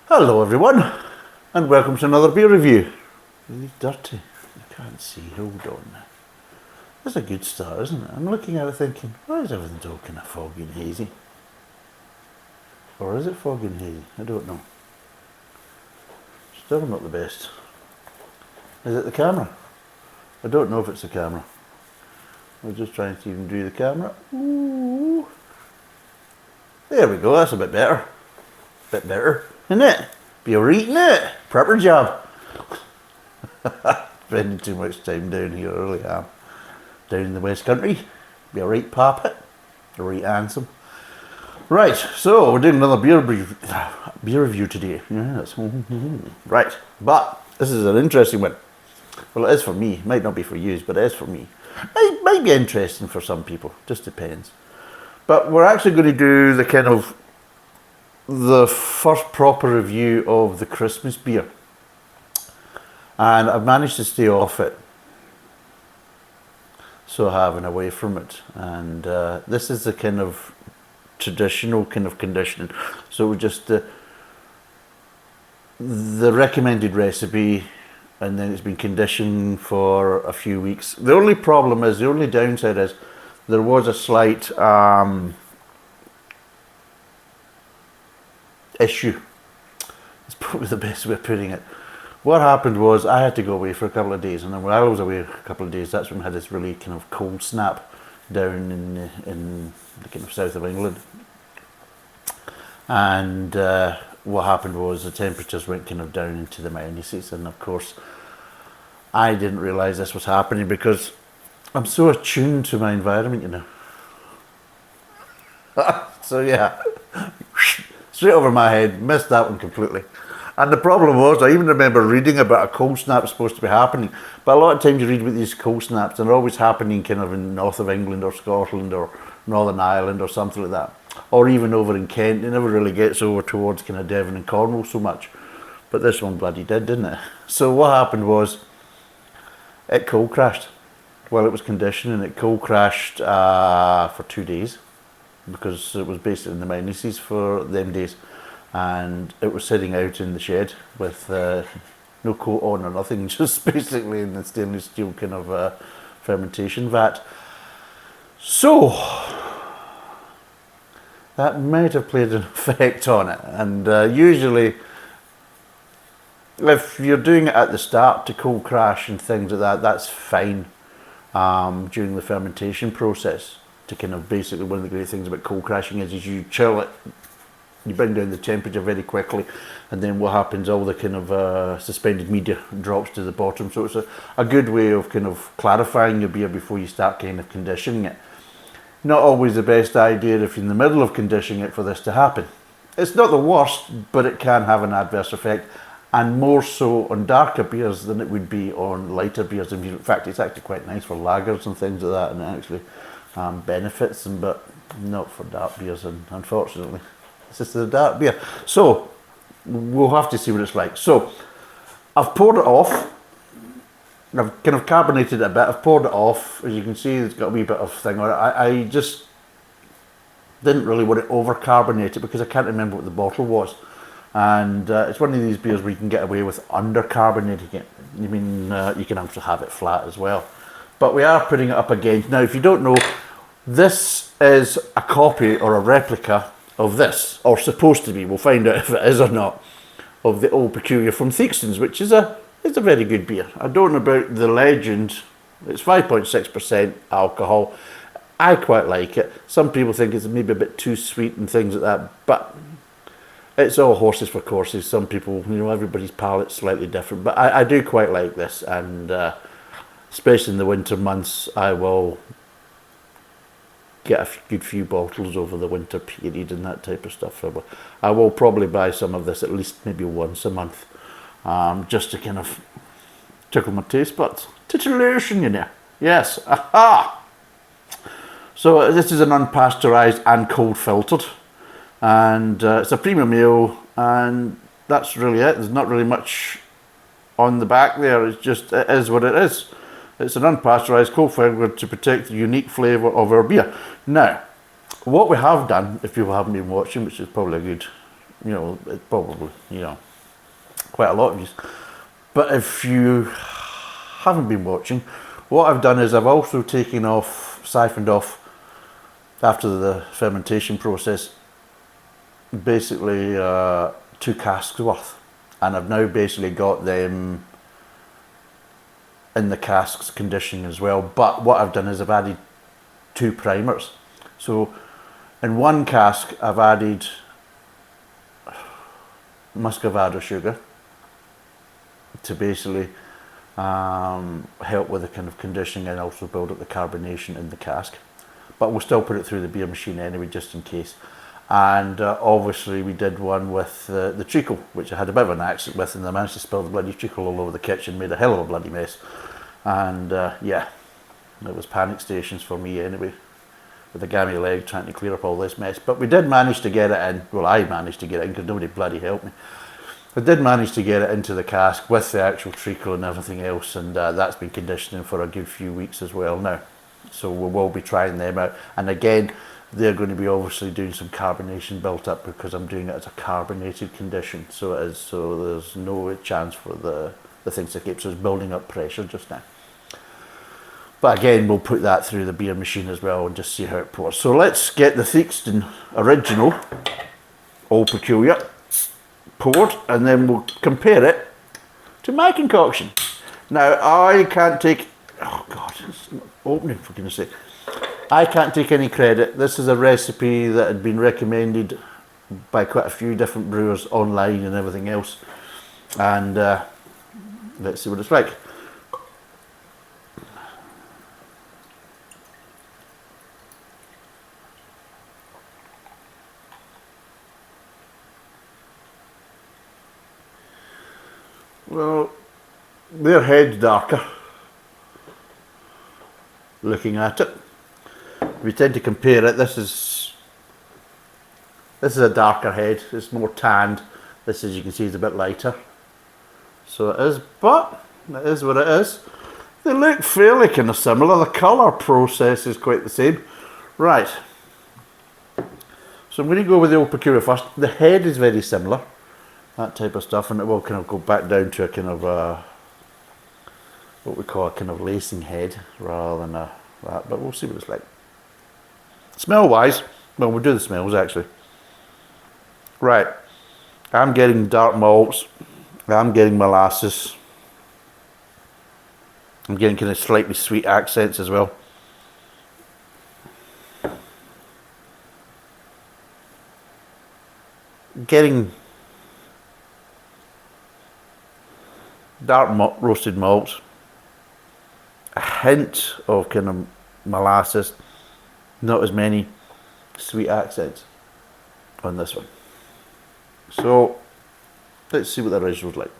Hello everyone, and welcome to another beer review. Really dirty, I can't see, hold on. That's a good start, isn't it? I'm looking at it thinking, why is everything all kind of foggy and hazy? Or is it foggy and hazy? I don't know. Still not the best. Is it the camera? I don't know if it's the camera. We're just trying to even do the camera. Ooh. There we go, that's a bit better. Bit better, isn't it? Be alright, isn't it? Proper job. Spending too much time down here, I really am. Down in the West Country. Be alright, Papa. Alright, handsome. Right, so we're doing another beer review today. Yes. Right, but this is an interesting one. Well, it is for me. It might not be for you, but it is for me. It might be interesting for some people. Just depends. But we're actually going to do the first proper review of the Christmas beer, and I've managed to stay off it, so I have, and away from it. And this is the kind of traditional kind of conditioning, so just the recommended recipe, and then it's been conditioned for a few weeks. The only problem is, the only downside is, there was a slight issue. It's probably the best way of putting it. What happened was, I had to go away for a couple of days, and then when I was away a couple of days, that's when I had this really kind of cold snap down in the kind of south of England. And what happened was, the temperatures went kind of down into the minuses, and of course I didn't realise this was happening because I'm so attuned to my environment, you know. So yeah, straight over my head, missed that one completely. And the problem was, I even remember reading about a cold snap supposed to be happening, but a lot of times you read about these cold snaps and they're always happening kind of in north of England or Scotland or Northern Ireland or something like that, or even over in Kent. It never really gets over towards kind of Devon and Cornwall so much, but this one bloody did, didn't it? So what happened was, it cold crashed while it was conditioning. It cold crashed for 2 days, because it was basically in the minuses for them days, and it was sitting out in the shed with no coat on or nothing, just basically in the stainless steel kind of fermentation vat. So that might have played an effect on it, and usually if you're doing it at the start to cold crash and things like that, that's fine during the fermentation process. To kind of basically, one of the great things about cold crashing is you chill it, you bring down the temperature very quickly, and then what happens, all the kind of suspended media drops to the bottom. So it's a good way of kind of clarifying your beer before you start kind of conditioning it. Not always the best idea if you're in the middle of conditioning it for this to happen. It's not the worst, but it can have an adverse effect, and more so on darker beers than it would be on lighter beers. In fact, it's actually quite nice for lagers and things like that, and it actually benefits them, but not for dark beers, and unfortunately it's just a dark beer. So we'll have to see what it's like. So I've poured it off, I've kind of carbonated it a bit, I've poured it off. As you can see, it's got a wee bit of thing on it. I just didn't really want to over carbonate it because I can't remember what the bottle was, and it's one of these beers where you can get away with under carbonating it. You mean you can also have it flat as well, but we are putting it up against. Now if you don't know, this is a copy or a replica of this, or supposed to be, we'll find out if it is or not, of the old Peculier from Theakston's, which is a very good beer. I don't know about the legend. It's 5.6% alcohol. I quite like it. Some people think it's maybe a bit too sweet and things like that, but it's all horses for courses. Some people, you know, everybody's palate's slightly different, but I do quite like this, and especially in the winter months, I will get a good few bottles over the winter period and that type of stuff. I will probably buy some of this at least maybe once a month, just to kind of tickle my taste buds. Titillation, you know. Yes, aha! So this is an unpasteurised and cold filtered, and it's a premium ale, and that's really it. There's not really much on the back there. It's just, it is what it is. It's an unpasteurised, cold filtered to protect the unique flavour of our beer. Now, what we have done, if people haven't been watching, which is probably a good you know, it's probably, you know, quite a lot of you. But if you haven't been watching, what I've done is I've also siphoned off after the fermentation process, basically 2 casks worth, and I've now basically got them in the casks condition as well. But what I've done is I've added 2 primers. So in one cask I've added muscovado sugar to basically help with the kind of conditioning and also build up the carbonation in the cask. But we'll still put it through the beer machine anyway, just in case. And obviously we did one with the treacle, which I had a bit of an accident with, and I managed to spill the bloody treacle all over the kitchen, made a hell of a bloody mess. And yeah, it was panic stations for me anyway, with a gammy leg trying to clear up all this mess. But we did manage to get it in. Well, I managed to get it in because nobody bloody helped me. I did manage to get it into the cask with the actual treacle and everything else, and that's been conditioning for a good few weeks as well now. So we will be trying them out. And again, they're going to be obviously doing some carbonation built up because I'm doing it as a carbonated condition. So it is, so there's no chance for the things to keep. So it's building up pressure just now. But again, we'll put that through the beer machine as well and just see how it pours. So let's get the Theakston original Old Peculier poured, and then we'll compare it to my concoction. Now, I can't take, oh God, it's not opening for goodness sake. I can't take any credit. This is a recipe that had been recommended by quite a few different brewers online and everything else. And let's see what it's like. Well, their head's darker, looking at it. We tend to compare it. This is a darker head. It's more tanned. This, as you can see, is a bit lighter. So it is, but it is what it is. They look fairly kind of similar. The colour process is quite the same. Right. So I'm going to go with the Old Peculier first. The head is very similar. That type of stuff, and it will kind of go back down to a kind of what we call a kind of lacing head rather than that, but we'll see what it's like. Smell wise, well, we'll do the smells actually. Right, I'm getting dark malts, I'm getting molasses, I'm getting kind of slightly sweet accents as well. Getting dark roasted malts, a hint of kind of molasses, not as many sweet accents on this one. So let's see what the original's like.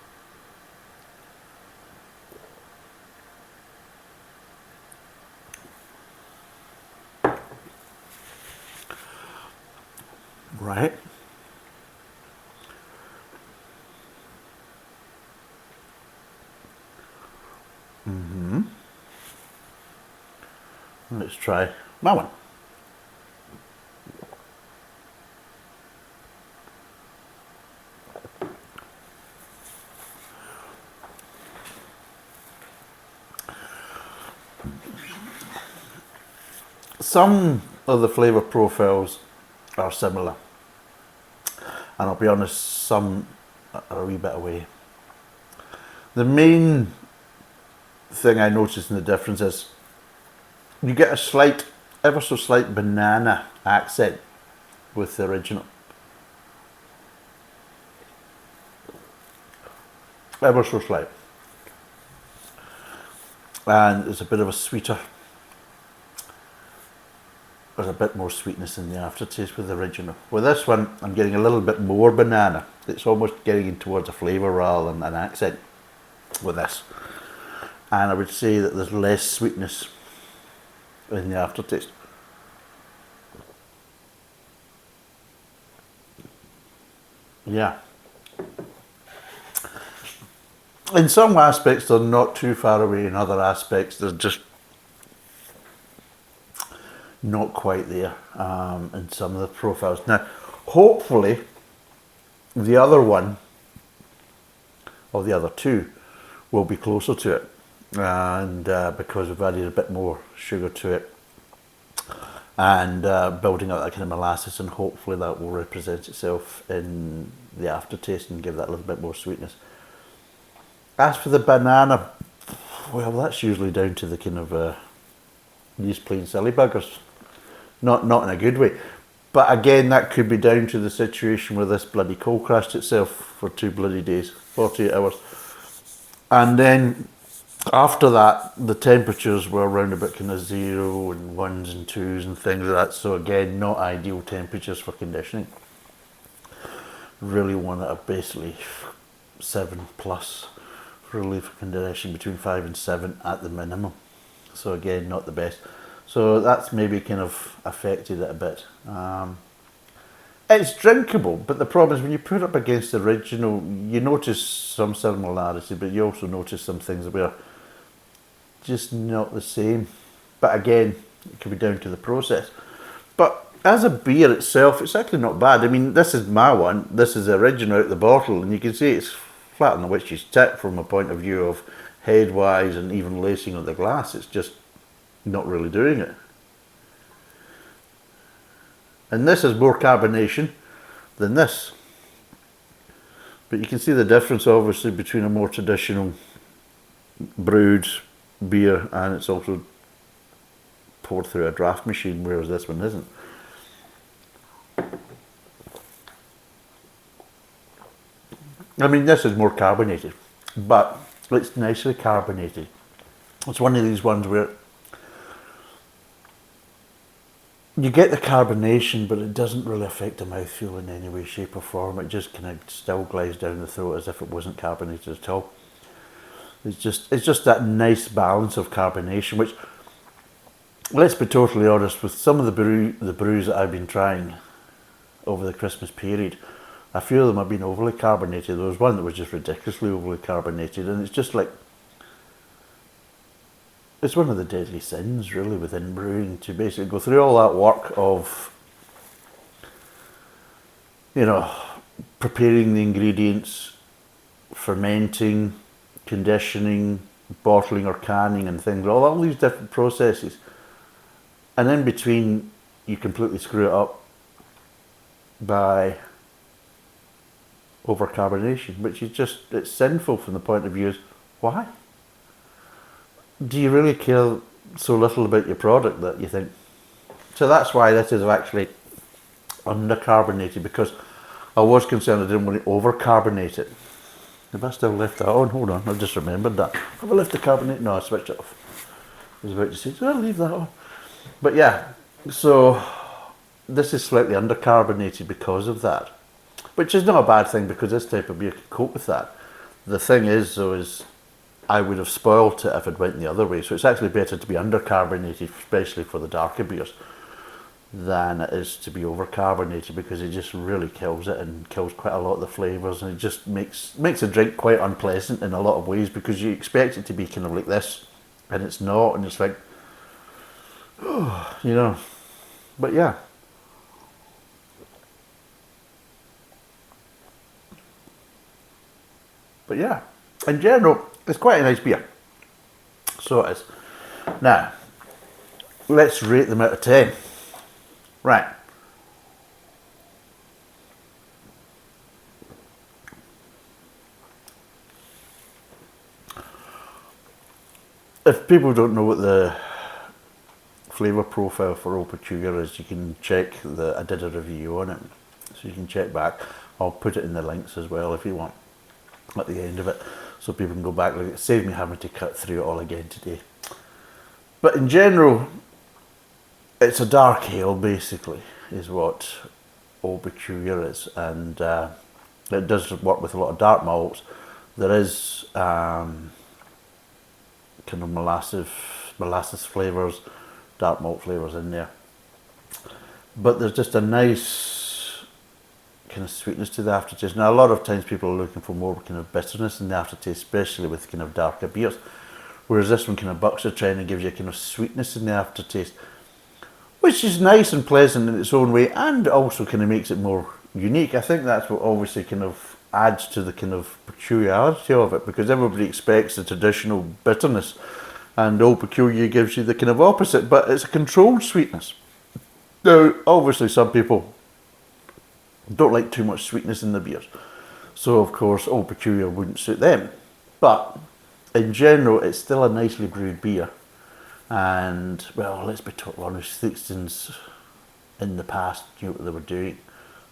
Right. Let's try my one. Some of the flavour profiles are similar, and I'll be honest, some are a wee bit away. The main thing I noticed in the difference is you get a slight, ever so slight banana accent with the original. Ever so slight. And it's a bit of a sweeter. There's a bit more sweetness in the aftertaste with the original. With this one, I'm getting a little bit more banana. It's almost getting in towards a flavour rather than an accent with this. And I would say that there's less sweetness in the aftertaste. Yeah. In some aspects they're not too far away, in other aspects they're just not quite there in some of the profiles. Now hopefully The other one, or the other two, will be closer to it, and because we've added a bit more sugar to it, and building up that kind of molasses, and hopefully that will represent itself in the aftertaste and give that a little bit more sweetness. As for the banana, well, that's usually down to the kind of these plain silly buggers, not in a good way. But again, that could be down to the situation where this bloody cold crashed itself for 2 bloody days, 48 hours. And then after that, the temperatures were around about kind of 0 and 1s and 2s and things like that. So again, not ideal temperatures for conditioning. Really want it at basically 7 plus, really for conditioning between 5 and 7 at the minimum. So again, not the best. So that's maybe kind of affected it a bit. It's drinkable, but the problem is when you put it up against the original, you notice some similarity, but you also notice some things where just not the same. But again, it could be down to the process. But as a beer itself, it's actually not bad. I mean, this is my one. This is the original out the bottle, and you can see it's flat on the witch's tip from a point of view of head-wise and even lacing of the glass. It's just not really doing it. And this is more carbonation than this. But you can see the difference obviously between a more traditional brewed beer, and it's also poured through a draft machine, whereas this one isn't. I mean, this is more carbonated, but it's nicely carbonated. It's one of these ones where you get the carbonation, but it doesn't really affect the mouthfeel in any way, shape or form. It just kind of still glides down the throat as if it wasn't carbonated at all. It's just that nice balance of carbonation, which, let's be totally honest, with some of the brews that I've been trying over the Christmas period, a few of them have been overly carbonated. There was one that was just ridiculously overly carbonated, and it's just like, it's one of the deadly sins really within brewing, to basically go through all that work of, you know, preparing the ingredients, fermenting, conditioning, bottling or canning and things, all these different processes, and in between you completely screw it up by overcarbonation, which is just, it's sinful from the point of view is, why? Do you really care so little about your product that you think? So that's why this is actually undercarbonated, because I was concerned I didn't want to overcarbonate it. Have I still left that on? Hold on, I've just remembered that. Have I left the carbonate? No, I switched it off. I was about to say, did I leave that on? But yeah, so this is slightly undercarbonated because of that, which is not a bad thing because this type of beer can cope with that. The thing is, though, is I would have spoilt it if it went the other way. So it's actually better to be undercarbonated, especially for the darker beers, than it is to be overcarbonated, because it just really kills it and kills quite a lot of the flavours, and it just makes a drink quite unpleasant in a lot of ways, because you expect it to be kind of like this, and it's not, and it's like, oh, you know. But yeah. But yeah, in general, it's quite a nice beer. So it is. Now, let's rate them out of 10. Right. If people don't know what the flavour profile for Old Peculier is, you can check I did a review on it, so you can check back. I'll put it in the links as well if you want at the end of it, so people can go back. It saved me having to cut through it all again today. But in general, it's a dark ale basically, is what Old Peculier is, and it does work with a lot of dark malts. There is kind of molasses flavours, dark malt flavours in there, but there's just a nice kind of sweetness to the aftertaste. Now, a lot of times people are looking for more kind of bitterness in the aftertaste, especially with kind of darker beers, whereas this one kind of bucks the trend and gives you a kind of sweetness in the aftertaste, which is nice and pleasant in its own way, and also kind of makes it more unique. I think that's what obviously kind of adds to the kind of peculiarity of it, because everybody expects the traditional bitterness, and Old Peculier gives you the kind of opposite, but it's a controlled sweetness. Now, obviously some people don't like too much sweetness in the beers, so of course Old Peculier wouldn't suit them. But in general, it's still a nicely brewed beer. And, well, let's be totally honest, Theakston's in the past knew what they were doing.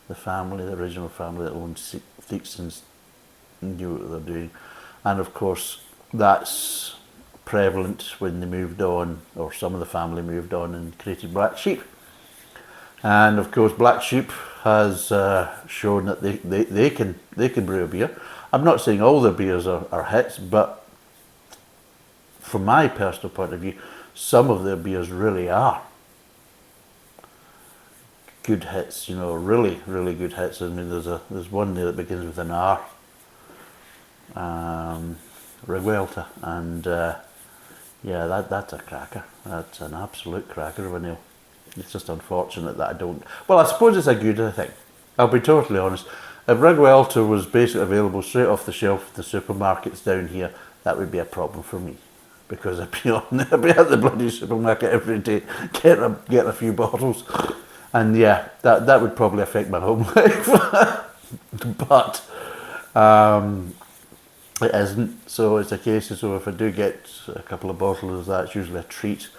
The family, the original family that owned Theakston's, knew what they were doing. And of course, that's prevalent when they moved on, or some of the family moved on and created Black Sheep. And of course, Black Sheep has shown that they can brew a beer. I'm not saying all their beers are hits, but from my personal point of view, some of their beers really are good hits, you know, really, really good hits. I mean, there's one there that begins with an R, Revuelta, and yeah, that's a cracker. That's an absolute cracker of an ale. It's just unfortunate that I don't. Well, I suppose it's a good thing. I'll be totally honest. If Revuelta was basically available straight off the shelf at the supermarkets down here, that would be a problem for me. Because I'd be at the bloody supermarket every day, get a few bottles, and yeah, that would probably affect my home life. But it isn't. So it's a case of, so if I do get a couple of bottles of that, it's usually a treat.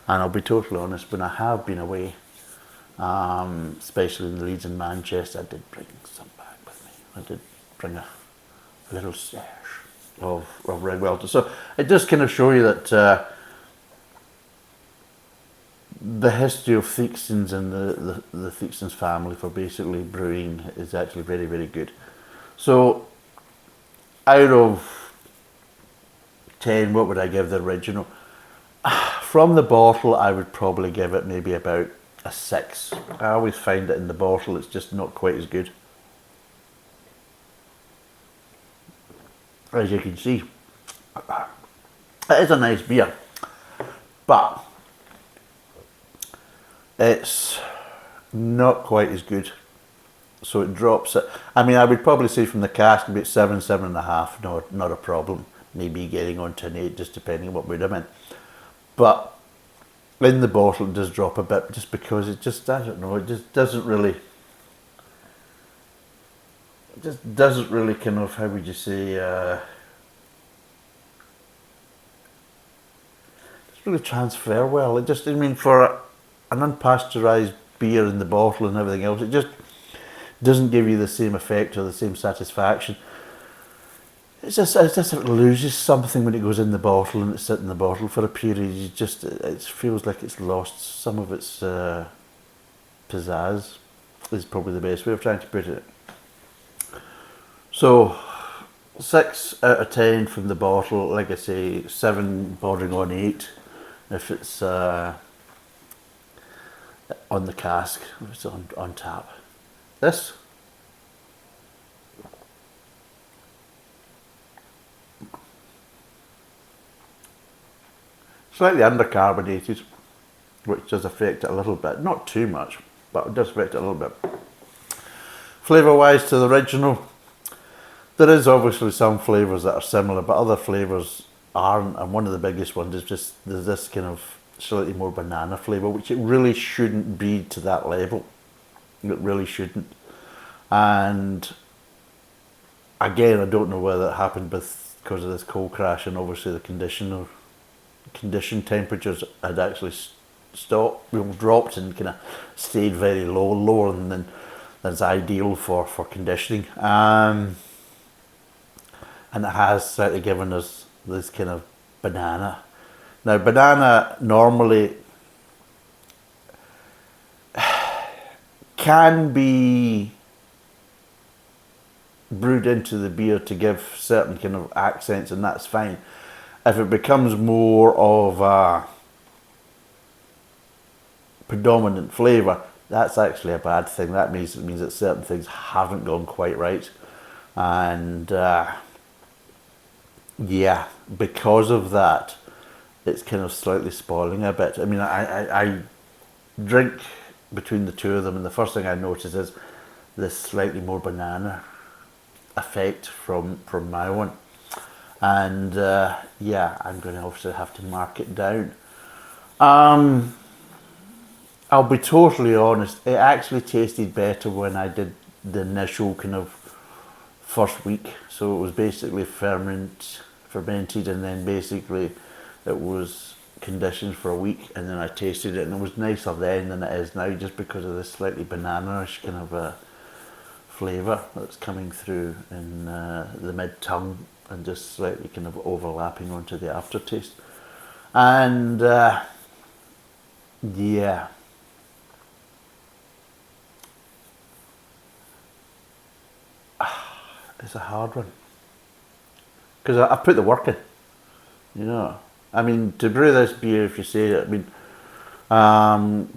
And I'll be totally honest, when I have been away, especially in Leeds and Manchester, I did bring some back with me. I did bring a little stash of Revuelta. So it does kind of show you that the history of Theakston's and the Theakston's family for basically brewing is actually very, very good. So out of 10, what would I give the original? From the bottle, I would probably give it maybe about a 6. I always find that in the bottle it's just not quite as good. As you can see, it is a nice beer, but it's not quite as good. So it drops it. I mean, I would probably say from the cask about 7, 7.5, no, not a problem. Maybe getting on to an 8, just depending on what mood I'm in. But in the bottle it does drop a bit, just because it just, I don't know, it just doesn't really kind of, how would you say, doesn't really transfer well. It just, I mean, for an unpasteurised beer in the bottle and everything else, it just doesn't give you the same effect or the same satisfaction. It's just it loses something when it goes in the bottle and it's sitting in the bottle for a period. It feels like it's lost some of its pizzazz, is probably the best way of trying to put it. So 6 out of 10 from the bottle, like I say, 7 bordering on 8 if it's on the cask, if it's on tap. This, slightly undercarbonated, which does affect it a little bit. Not too much, but it does affect it a little bit. Flavour wise to the original, there is obviously some flavours that are similar, but other flavours aren't, and one of the biggest ones is just there's this kind of slightly more banana flavour, which it really shouldn't be to that level. It really shouldn't. And again, I don't know whether it happened because of this cold crash, and obviously the condition temperatures had actually stopped, dropped and kind of stayed very low, lower than is ideal for conditioning. And it has slightly given us this kind of banana. Now, banana normally can be brewed into the beer to give certain kind of accents, and that's fine. If it becomes more of a predominant flavour, that's actually a bad thing. That means that certain things haven't gone quite right, and yeah, because of that, it's kind of slightly spoiling a bit. I mean, I drink between the two of them, and the first thing I notice is this slightly more banana effect from my one. And yeah, I'm going to obviously have to mark it down. I'll be totally honest, it actually tasted better when I did the initial kind of first week. So it was basically fermented, and then basically it was conditioned for a week, and then I tasted it, and it was nicer then than it is now, just because of this slightly banana-ish kind of a flavour that's coming through in the mid-tongue, and just slightly kind of overlapping onto the aftertaste. And yeah, it's a hard one, because I put the work in, you know. I mean, to brew this beer, if you say it, I mean,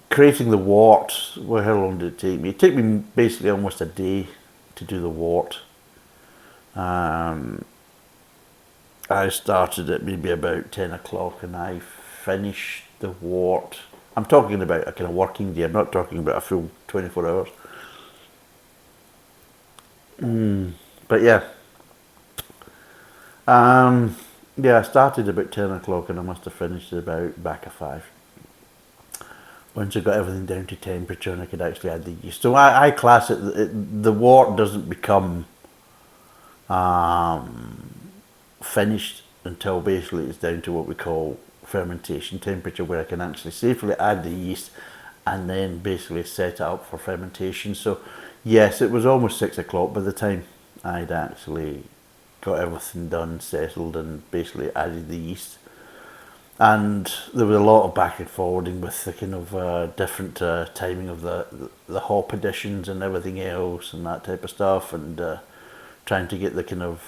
creating the wort, well, how long did it take me? It took me basically almost a day to do the wort. I started at maybe about 10 o'clock, and I finished the wort. I'm talking about a kind of working day, I'm not talking about a full 24 hours. But yeah. Yeah, I started about 10 o'clock, and I must have finished at about back at 5. Once I got everything down to temperature and I could actually add the yeast. So I class it, the wort doesn't become finished until basically it's down to what we call fermentation temperature, where I can actually safely add the yeast and then basically set it up for fermentation. So yes, it was almost 6 o'clock by the time I'd actually got everything done, settled, and basically added the yeast. And there was a lot of back and forwarding with the kind of different timing of the hop additions and everything else and that type of stuff, and trying to get the kind of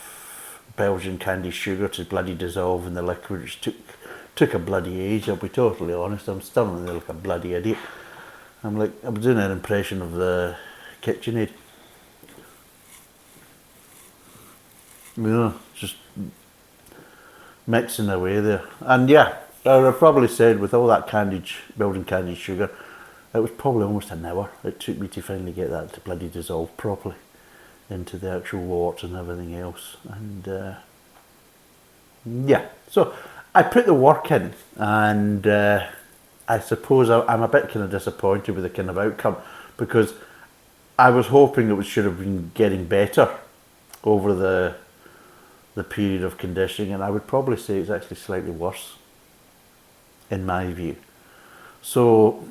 Belgian candy sugar to bloody dissolve in the liquid, which took a bloody age. I'll be totally honest, I'm still in there like a bloody idiot. I was doing an impression of the KitchenAid. Yeah, just mixing away there. And yeah, I would have probably said with all that Belgian candied sugar, it was probably almost an hour it took me to finally get that to bloody dissolve properly into the actual wort and everything else. And yeah, so I put the work in, and I suppose I'm a bit kind of disappointed with the kind of outcome, because I was hoping it should have been getting better over the period of conditioning, and I would probably say it's actually slightly worse in my view. So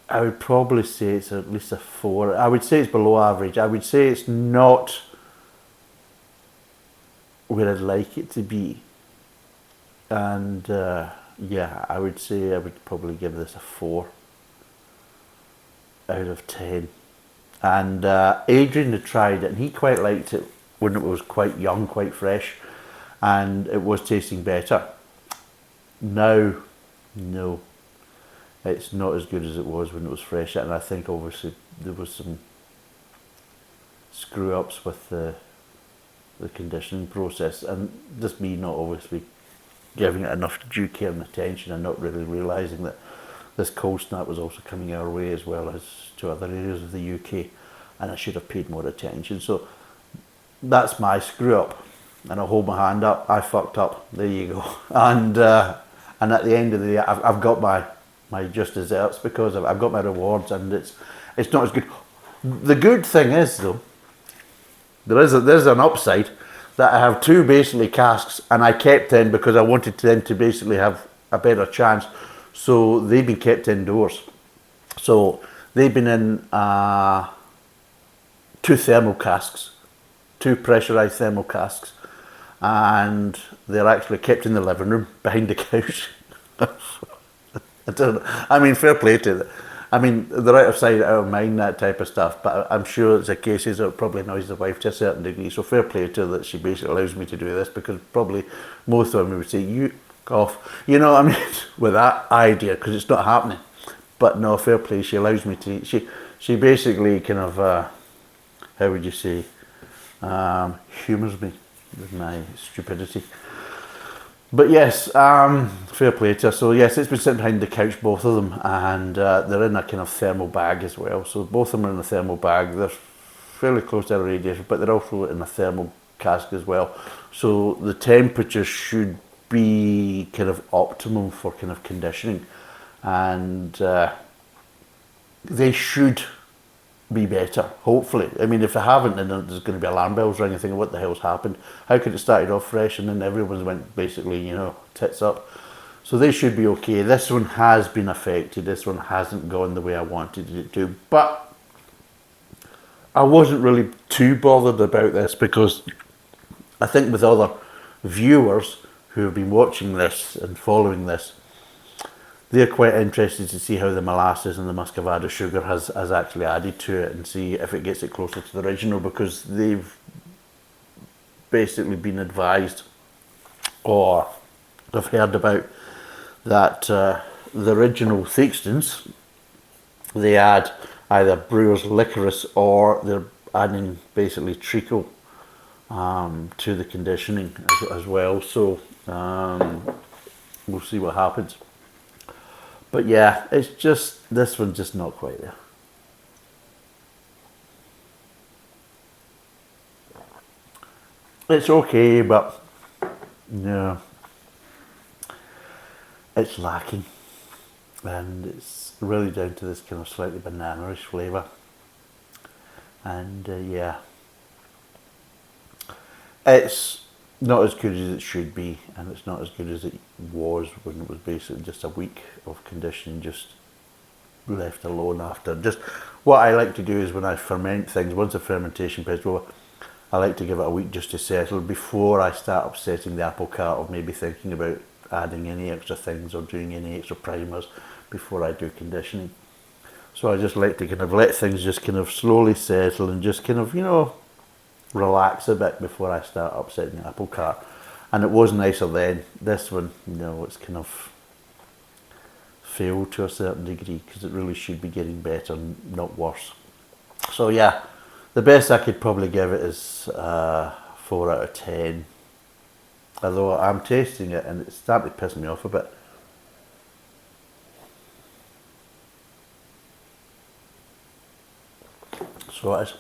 I would probably say it's at least a 4. I would say it's below average. I would say it's not where I'd like it to be. And yeah, I would say I would probably give this a 4 out of 10. And Adrian had tried it, and he quite liked it when it was quite young, quite fresh, and it was tasting better. Now, no, it's not as good as it was when it was fresh, and I think obviously there was some screw ups with the conditioning process, and just me not obviously giving it enough due care and attention, and not really realising that this cold snap was also coming our way as well as to other areas of the UK, and I should have paid more attention. So that's my screw up, and I hold my hand up. I fucked up. There you go. And at the end of the day, I've got my just desserts, because I've got my rewards, and it's not as good. The good thing is though, there's an upside, that I have 2 basically casks, and I kept in because I wanted them to basically have a better chance. So they've been kept indoors. So they've been in 2 thermal casks. 2 pressurised thermal casks, and they're actually kept in the living room behind the couch. I don't know. I mean, fair play to them. I mean, they're out of sight, out of mind, that type of stuff, but I'm sure it's a case that it probably annoys the wife to a certain degree, so fair play to her that she basically allows me to do this, because probably most of them would say, you off, you know what I mean, with that idea, because it's not happening. But no, fair play, she allows me to, she basically kind of, how would you say, humours me with my stupidity. But yes, fair play to her. So yes, it's been sitting behind the couch, both of them, and they're in a kind of thermal bag as well. So both of them are in a thermal bag. They're fairly close to the radiator, but they're also in a thermal cask as well. So the temperature should be kind of optimum for kind of conditioning, and they should be better, hopefully. I mean, if they haven't, then there's going to be alarm bells ringing, thinking, what the hell's happened? How could it started off fresh and then everyone's went basically, tits up? So they should be okay. This one has been affected. This one hasn't gone the way I wanted it to. But I wasn't really too bothered about this, because I think with other viewers who have been watching this and following this, they're quite interested to see how the molasses and the muscovado sugar has actually added to it, and see if it gets it closer to the original, because they've basically been advised, or they've heard about, that the original Theakstons, they add either brewer's licorice, or they're adding basically treacle to the conditioning as well. So we'll see what happens. But yeah, it's just, this one's just not quite there. It's okay, but no, it's lacking. And it's really down to this kind of slightly banana-ish flavour. And yeah, it's not as good as it should be, and it's not as good as it was when it was basically just a week of conditioning, just left alone after. Just what I like to do is, when I ferment things, once the fermentation period's over, I like to give it a week just to settle before I start upsetting the apple cart, or maybe thinking about adding any extra things or doing any extra primers before I do conditioning. So I just like to kind of let things just kind of slowly settle, and just kind of, relax a bit before I start upsetting the apple cart. And it was nicer then. This one, it's kind of failed to a certain degree, because it really should be getting better, not worse. So yeah, the best I could probably give it is 4 out of 10. Although I'm tasting it and it's starting to piss me off a bit. So it is.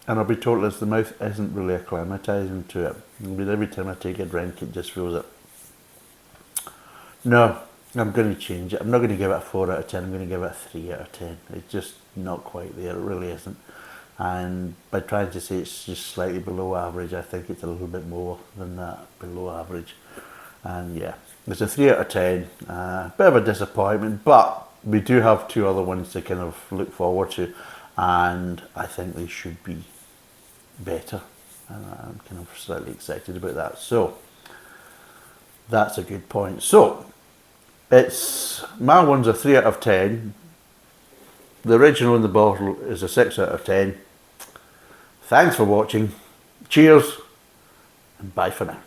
And I'll be told this, the mouth isn't really acclimatising to it. I mean, every time I take a drink, it just feels it. No, I'm going to change it. I'm not going to give it a 4 out of 10, I'm going to give it a 3 out of 10. It's just not quite there, it really isn't. And by trying to say it's just slightly below average, I think it's a little bit more than that, below average. And yeah, it's a 3 out of 10. Bit of a disappointment, but we do have 2 other ones to kind of look forward to, and I think they should be better, and I'm kind of slightly excited about that. So that's a good point. So it's, my one's a 3 out of 10. The original in the bottle is a 6 out of 10. Thanks for watching. Cheers, and bye for now.